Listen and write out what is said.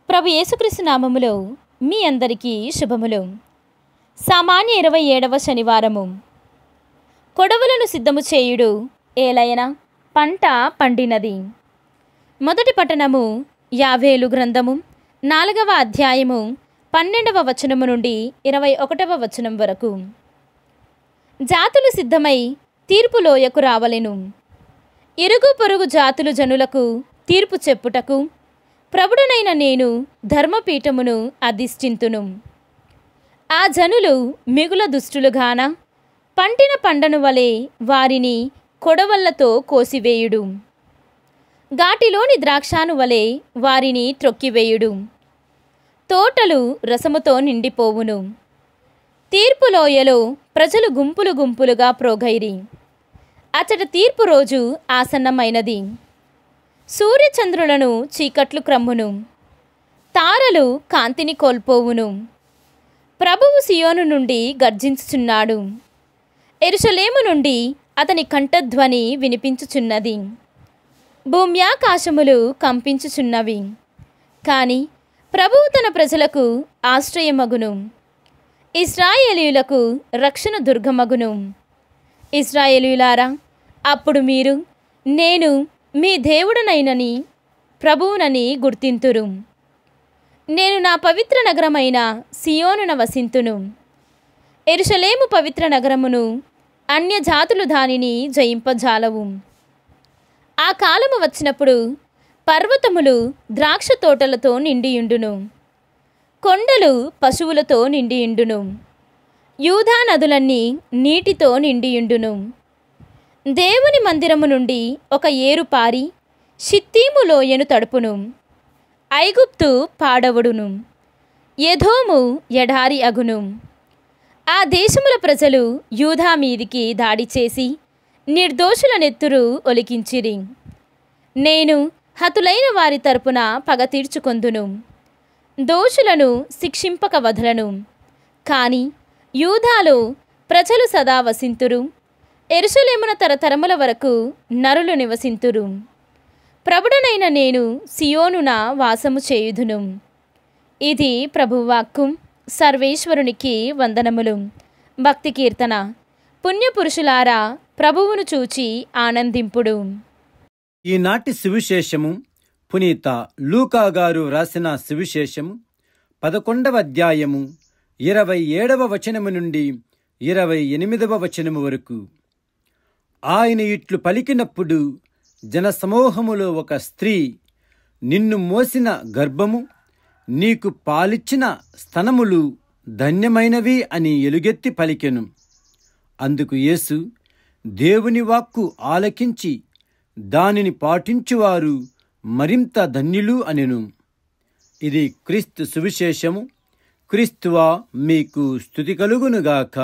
ప్రభు యేసుక్రీస్తు నామములో మీ అందరికీ శుభములు. సామాన్య 27వ శనివారము. కొడవలను సిద్ధము చేయుడు, ఏలయన పంట పండినది. మొదటి పట్టణము యావేలు గ్రంథము 4వ అధ్యాయము 12వ వచనము నుండి 21వ వచనం వరకు. జాతులు సిద్ధమై తీర్పు లోయకు రావలెను. ఇరుగు పొరుగు జాతులు జనులకు తీర్పు చెప్పుటకు ప్రభుడనైన నేను ధర్మపీఠమును అధిష్ఠింతును. ఆ జనులు మిగుల దుష్టులుగాన పండిన పండను వలె వారిని కొడవళ్లతో కోసివేయుడు. ఘాటిలోని ద్రాక్షాను వలె వారిని త్రొక్కివేయుడు. తోటలు రసముతో నిండిపోవును. తీర్పు లోయలో ప్రజలు గుంపులు గుంపులుగా ప్రోగైరి. అచట తీర్పు రోజు ఆసన్నమైనది. సూర్యచంద్రులను చీకట్లు క్రమ్మును. తారలు కాంతిని కోల్పోవును. ప్రభువు సియోను నుండి గర్జించుచున్నాడు. యెరూషలేము నుండి అతని కంఠధ్వని వినిపించుచున్నది. భూమ్యాకాశములు కంపించుచున్నవి. కాని ప్రభువు తన ప్రజలకు ఆశ్రయమగును. ఇశ్రాయేలీయులకు రక్షణ దుర్గమగును. ఇశ్రాయేలీయులారా, అప్పుడు మీరు నేను మీ దేవుడనైనని ప్రభువునని గుర్తింతురు. నేను నా పవిత్ర నగరమైన సియోనున వసింతును. యెరూషలేము పవిత్ర నగరమును అన్యజాతులు దానిని జయింపజాలవు. ఆ కాలము వచ్చినప్పుడు పర్వతములు ద్రాక్ష తోటలతో నిండియుండును. కొండలు పశువులతో నిండియుండును. యూదా నదులన్నీ నీటితో నిండియుండును. దేవుని మందిరము నుండి ఒక ఏరు పారి షిత్తీము లోయను తడుపును. ఐగుప్తు పాడవుడును. ఎదోము ఎడారి అగును. ఆ దేశముల ప్రజలు యూదా మీదికి దాడి చేసి నిర్దోషుల నెత్తురు ఒలికించిరి. నేను హతులైన వారి తరపున పగ తీర్చుకొందును. దోషులను శిక్షింపక వదలను. కాని యూదాలో ప్రజలు సదా వసింతురు. యెరూషలేమున తరతరముల వరకు నరులు నివసింతురు. ప్రభుడనైన నేను సియోనున వాసము చేయుదును. ఇది ప్రభువాక్కు. సర్వేశ్వరునికి వందనములు. భక్తి కీర్తన. పుణ్యపురుషులారా, ప్రభువును చూచి ఆనందింపుడు. ఈనాటి సువిశేషము పునీత లూకా గారు రాసిన సువిశేషము 11వ అధ్యాయము 27వ వచనము నుండి 28వ వచనము వరకు. ఆయన ఇట్లు పలికినప్పుడు జనసమూహములో ఒక స్త్రీ, నిన్ను మోసిన గర్భము, నీకు పాలిచ్చిన స్తనములు ధన్యమైనవి అని ఎలుగెత్తి పలికెను. అందుకు యేసు, దేవుని వాక్కు ఆలకించి దానిని పాటించువారు మరింత ధన్యులు అనెను. ఇది క్రీస్తు సువిశేషము. క్రీస్తువా, మీకు స్తుతి కలుగునుగాక.